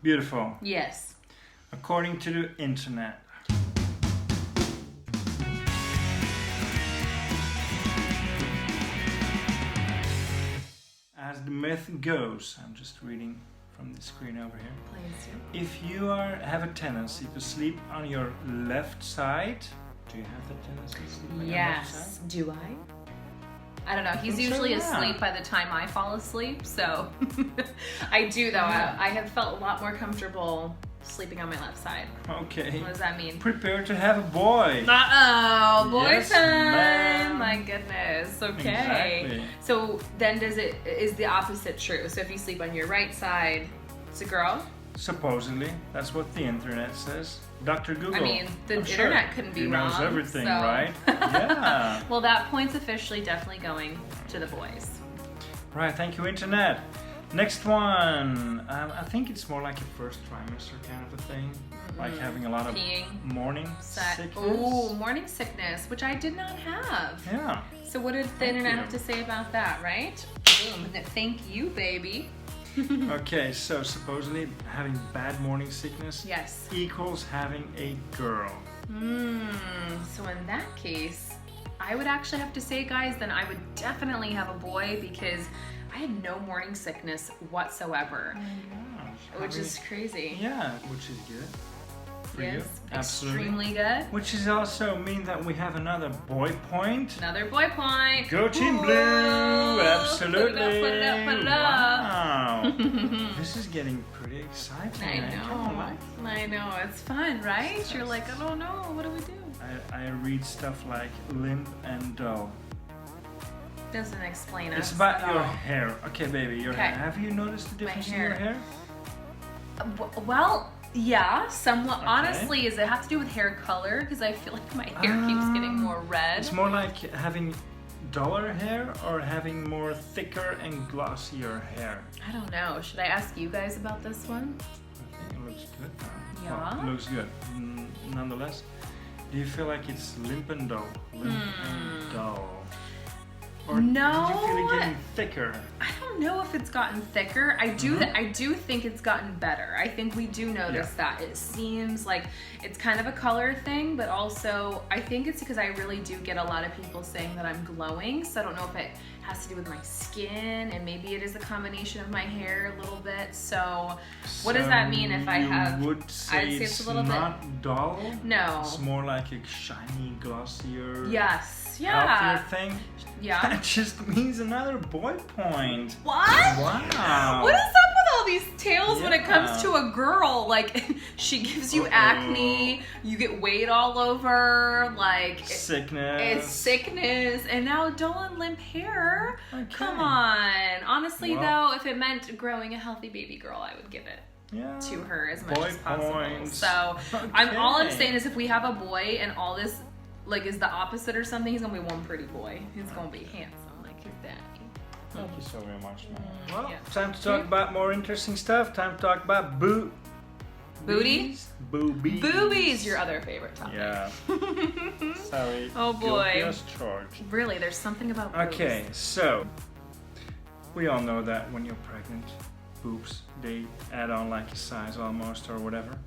Beautiful. Yes. According to the internet. As the myth goes, I'm just reading from the screen over here. Please do. If you have a tendency to sleep on your left side, do you have the tendency to sleep on your left side? Yes. Do I? I don't know. He's think so, usually yeah. asleep by the time I fall asleep, so I do though. Yeah. I have felt a lot more comfortable sleeping on my left side. Okay. What does that mean? Prepare to have a boy. Uh-oh, boy Yes, time! ma'am. My goodness. Okay. Exactly. So then is the opposite true? So if you sleep on your right side, it's a girl? Supposedly, that's what the internet says. Dr. Google. I mean, the I'm sure internet couldn't be he wrong. knows everything, so. right? Yeah. Well, that point's officially definitely going to the boys. Right, thank you, internet. Next one. I think it's more like a first trimester kind of a thing. Like having a lot of Peeing. morning sickness. Oh, morning sickness, which I did not have. Yeah. So what did the Thank internet you. have to say about that, right? Boom. Thank you, baby. Okay, so supposedly having bad morning sickness Yes. equals having a girl. So in that case, I would actually have to say, guys, then I would definitely have a boy because I had no morning sickness whatsoever, which is crazy. Yeah, which is good. For you. Yes, Absolutely. extremely good. Which is also mean that we have another boy point. Another boy point. Go Team Whoa. Blue! Absolutely! Put it up, put it up. Wow! This is getting pretty exciting. I know. I know. It's fun, right? You're like, I don't know. What do we do? I read stuff like limp and dull. Doesn't explain us. It's about at your all. hair. Okay, baby, your Okay. hair. Have you noticed the difference in your hair? Well, yeah, somewhat. Okay. Honestly, does it have to do with hair color? Because I feel like my hair keeps getting more red. It's more like having duller hair or having more thicker and glossier hair. I don't know. Should I ask you guys about this one? I think it looks good now. Yeah? Well, it looks good. Nonetheless, do you feel like it's limp and dull? Limp and dull. Or No. did you feel it getting thicker? I don't know if it's gotten thicker. I do think it's gotten better. I think we do notice that. It seems like it's kind of a color thing, but also I think it's because I really do get a lot of people saying that I'm glowing. So I don't know if it has to do with my skin, and maybe it is a combination of my hair a little bit. So what does that mean if I have? You would say I'd say it's a little bit. not dull? No. It's more like a shiny, glossier, Yes. Yeah. healthier thing? Yeah. That just means another boy point. What? Wow. What is up with all these tales when it comes Yeah. to a girl? Like, she gives you acne, you get weight all over, like Sickness. it's sickness, and now dull and limp hair. Okay. Come on. Honestly, Well. though, if it meant growing a healthy baby girl, I would give it Yeah. to her as much Boy as possible. points. So all I'm Okay. saying is, if we have a boy and all this like is the opposite or something, he's gonna be one pretty boy. He's gonna be handsome like his daddy. Thank you so very much, man. Well, Yeah. time to talk about more interesting stuff. Time to talk about Booty? Boobies. Boobies, your other favorite topic. Yeah. Sorry. Oh, boy. Guilty as charged. Really, there's something about boobs. Okay, so we all know that when you're pregnant, boobs, they add on like a size almost or whatever.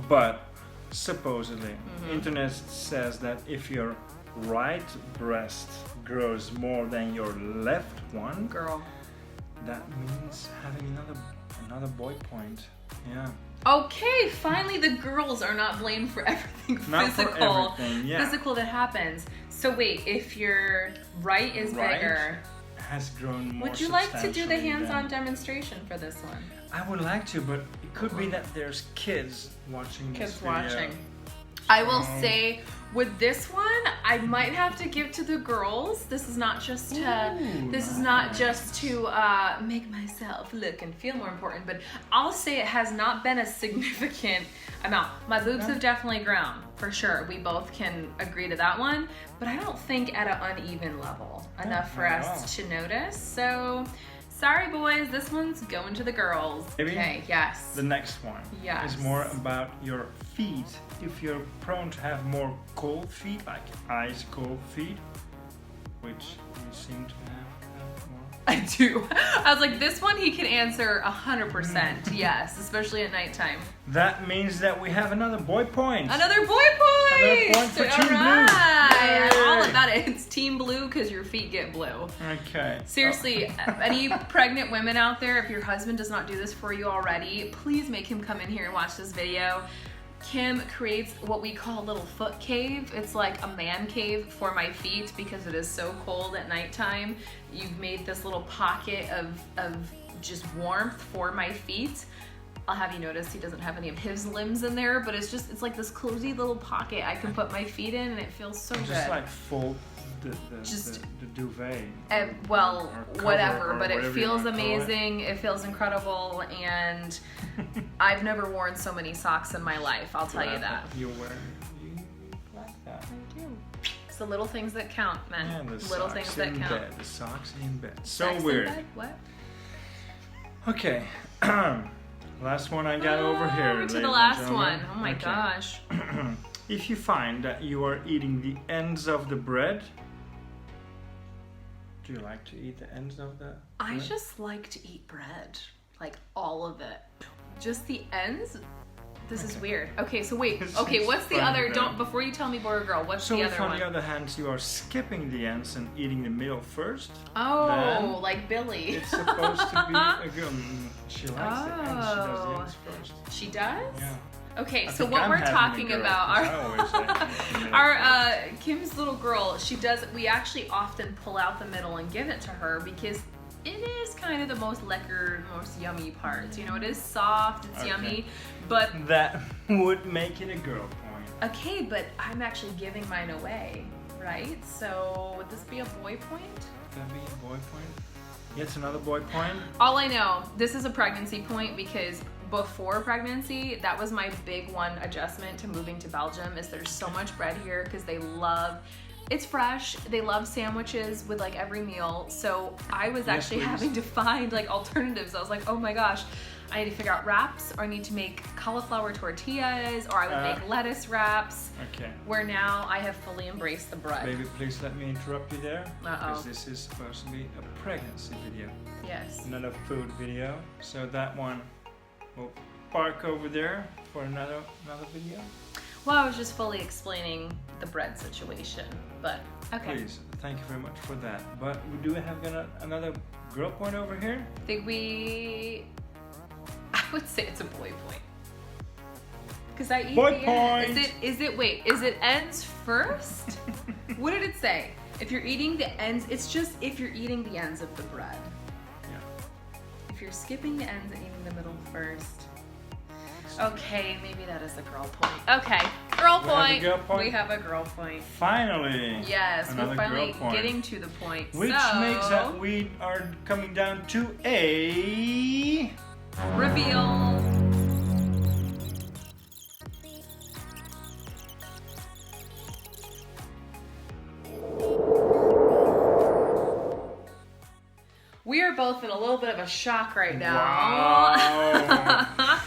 But supposedly, internet says that if your right breast grows more than your left one, Girl. that means having another boy point. Yeah. Okay, finally the girls are not blamed for everything Not for physical. everything, yeah. Physical that happens. So wait, if your right is Right bigger, has grown more. would you like to do the substantially hands-on than- demonstration for this one? I would like to, but it could be that there's kids watching this Kids video. watching. I will say with this one, I might have to give to the girls. This is not just to Ooh, make myself look and feel more important, but I'll say it has not been a significant amount. My boobs have definitely grown, for sure. We both can agree to that one, but I don't think at an uneven level enough for not at us to notice. So sorry boys, this one's going to the girls. Maybe Okay, yes. The next one Yes. is more about your feet. If you're prone to have more cold feet, like ice cold feet, which you seem to have more. I do. I was like, this one he can answer 100%. Yes, especially at nighttime. That means that we have another boy point. Another boy point! Another point for Team Blue. I'm all about it. It's Team Blue because your feet get blue. Okay. Seriously, any pregnant women out there, if your husband does not do this for you already, please make him come in here and watch this video. Kim creates what we call a little foot cave. It's like a man cave for my feet because it is so cold at nighttime. You've made this little pocket of just warmth for my feet. I'll have you notice he doesn't have any of his limbs in there, but it's like this cozy little pocket I can put my feet in, and it feels so good. Just like fold the duvet. Well, whatever, but it feels like amazing. It feels incredible, and I've never worn so many socks in my life. I'll tell you that. You like that. I do. It's the little things that count, man. Yeah, the little socks things that in count. bed. The socks in bed. So Socks weird. in bed? What? Okay. Last one I got over here. We're to the ladies last and one. gentlemen. Oh my Okay. gosh. If you find that you are eating the ends of the bread, do you like to eat the ends of the bread? I just like to eat bread. Like all of it. Just the ends? This is weird. Okay, so wait. Okay, what's the other? Don't, before you tell me boy or girl, what's the other So if on one? the other hand you are skipping the ends and eating the middle first, Oh, then like Billy. it's supposed to be a girl. She likes the ends. She does the ends first. She does? Yeah. Okay, I so think what I'm we're having a talking girl, about, 'cause I always say, our Kim's little girl, she does. We actually often pull out the middle and give it to her because it is kind of the most lekker, most yummy part. You know, it is soft, it's Okay. yummy, but that would make it a girl point. okay, but I'm actually giving mine away, right? So would this be a boy point? That'd be a boy point. Yes, another boy point. All I know, this is a pregnancy point because before pregnancy, that was my big one adjustment to moving to Belgium is there's so much bread here because they love, it's fresh, they love sandwiches with like every meal. So I was actually having to find like alternatives. I was like, oh my gosh, I need to figure out wraps, or I need to make cauliflower tortillas, or I would make lettuce wraps. Okay. Where now I have fully embraced the bread. Baby, please let me interrupt you there. Uh-oh. Because this is supposed to be a pregnancy video, Yes. not a food video. So that one will park over there for another video. Well, I was just fully explaining the bread situation, but okay. Please, thank you very much for that. But we do have another girl point over here. I think I would say it's a boy point. Because I eat Boy the end. point! Is it ends first? What did it say? If you're eating the ends, it's just if you're eating the ends of the bread. Yeah. If you're skipping the ends and eating the middle first. Okay, maybe that is a girl point. Okay, girl point. We have a girl point. Finally. Yes, another we're finally girl point. getting to the point. Which makes that we are coming down to a reveal. We are both in a little bit of a shock right now. Wow.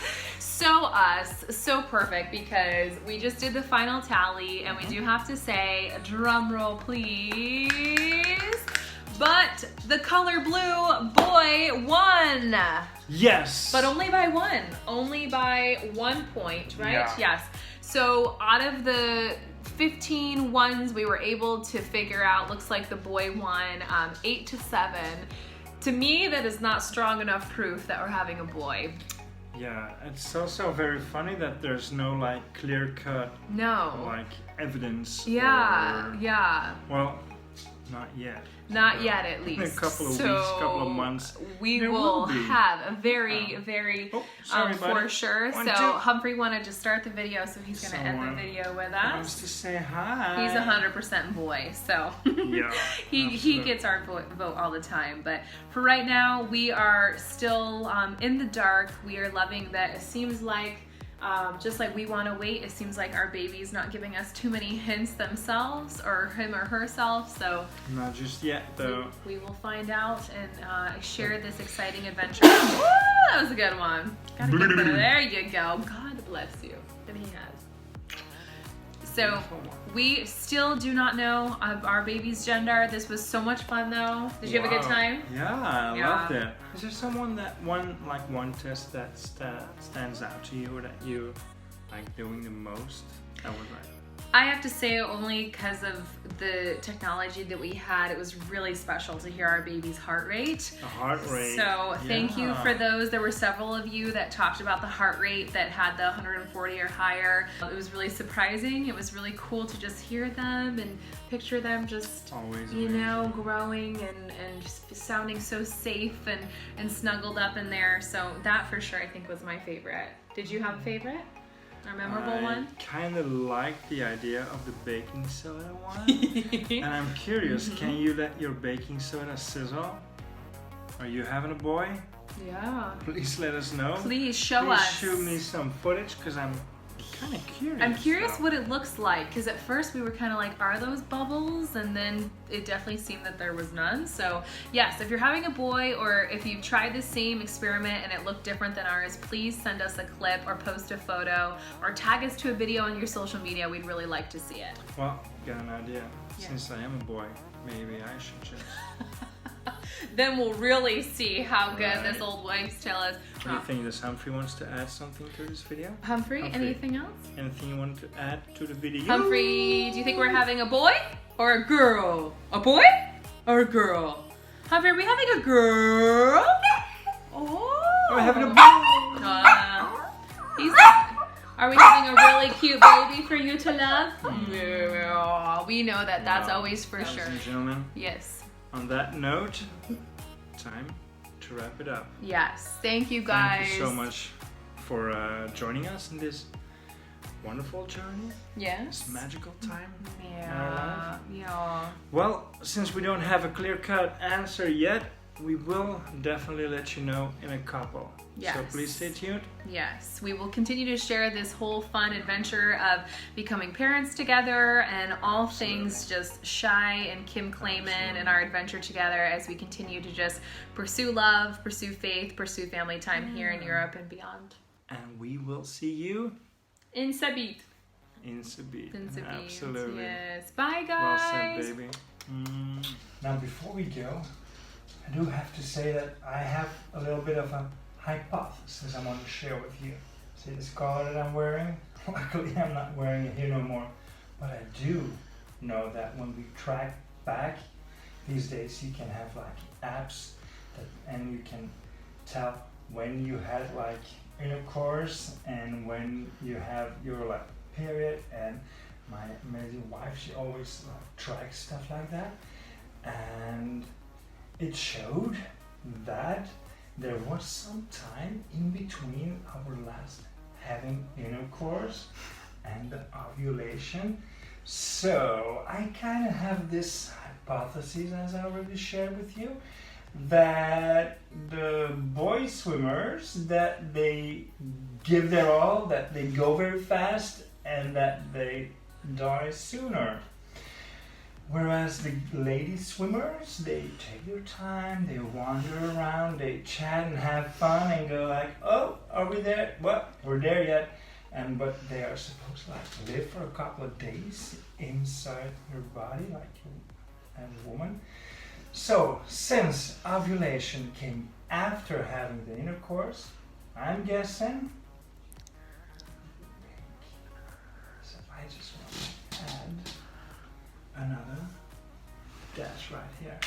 So perfect because we just did the final tally and we do have to say, drum roll please, but the color blue boy won. Yes. But only by one. 1 point, right? Yeah. Yes. So out of the 15 ones we were able to figure out, looks like the boy won 8-7. To me, that is not strong enough proof that we're having a boy. Yeah, it's also very funny that there's no like clear-cut like evidence. Yeah, yeah. Well, not yet. Not yet, at least. In a couple of weeks, couple of months. We there will be. have a very sorry, for buddy. sure. One, so two. Humphrey wanted to start the video, so he's going to end the video with Wants us. to say hi. He's 100% boy, so Yeah, he gets our vote all the time. But for right now, we are still in the dark. We are loving that. It seems like just like we want to wait, it seems like our baby's not giving us too many hints themselves, or him or herself, so not just yet though. we will find out and share this exciting adventure. Woo, that was a good one. Gotta get there. There you go. God bless you. And he has. So we still do not know our baby's gender. This was so much fun though. Did you have a good time? Yeah, I loved it. Is there someone that one test that stands out to you or that you like doing the most? I would like. I have to say only because of the technology that we had, it was really special to hear our baby's heart rate. The heart rate. So thank you for those. There were several of you that talked about the heart rate that had the 140 or higher. It was really surprising. It was really cool to just hear them and picture them just, you know, growing and just sounding so safe and snuggled up in there. So that for sure I think was my favorite. Did you have a favorite? A memorable one? I kind of like the idea of the baking soda one. And I'm curious, can you let your baking soda sizzle? Are you having a boy? Yeah. Please let us know. Please show us. Show me some footage because I'm kind of curious. I'm curious what it looks like because at first we were kind of like, are those bubbles? And then it definitely seemed that there was none. So yes, if you're having a boy or if you've tried the same experiment and it looked different than ours, please send us a clip or post a photo or tag us to a video on your social media. We'd really like to see it. Well, got an idea. Since I am a boy, maybe I should just... Then we'll really see how good this old wives' tale is. Do you think this Humphrey wants to add something to this video? Humphrey, anything else? Anything you want to add to the video? Humphrey, do you think we're having a boy or a girl? A boy or a girl? Humphrey, are we having a girl? Oh. Are we having a boy? Are we having a really cute baby for you to love? Yeah. We know that that's always for sure. Ladies and gentlemen. Yes. On that note, time to wrap it up. Yes. Thank you guys. Thank you so much for joining us in this wonderful journey. Yes. This magical time in Yeah. our life. Yeah. Well, since we don't have a clear-cut answer yet, we will definitely let you know in a couple. Yes. So please stay tuned. Yes, we will continue to share this whole fun adventure of becoming parents together and all things just Chey and Kim Cleyman and our adventure together as we continue to just pursue love, pursue faith, pursue family time here in Europe and beyond. And we will see you in Sabit. In Sabit. Absolutely. Yes. Bye, guys. Well said, baby. Now, before we go, I do have to say that I have a little bit of a hypothesis I want to share with you. See this collar that I'm wearing? Luckily I'm not wearing it here no more. But I do know that when we track back, these days you can have like apps and you can tell when you had like intercourse and when you have your like period. And my amazing wife, she always like tracks stuff like that. And it showed that there was some time in between our last having intercourse and the ovulation. So I kind of have this hypothesis, as I already shared with you, that the boy swimmers, that they give their all, that they go very fast, and that they die sooner. Whereas the lady swimmers, they take their time, they wander around, they chat and have fun and go like, oh, are we there? What? We're there yet. But they are supposed to like live for a couple of days inside their body like a woman. So since ovulation came after having the intercourse, I'm guessing. So I just want to add another dash right here.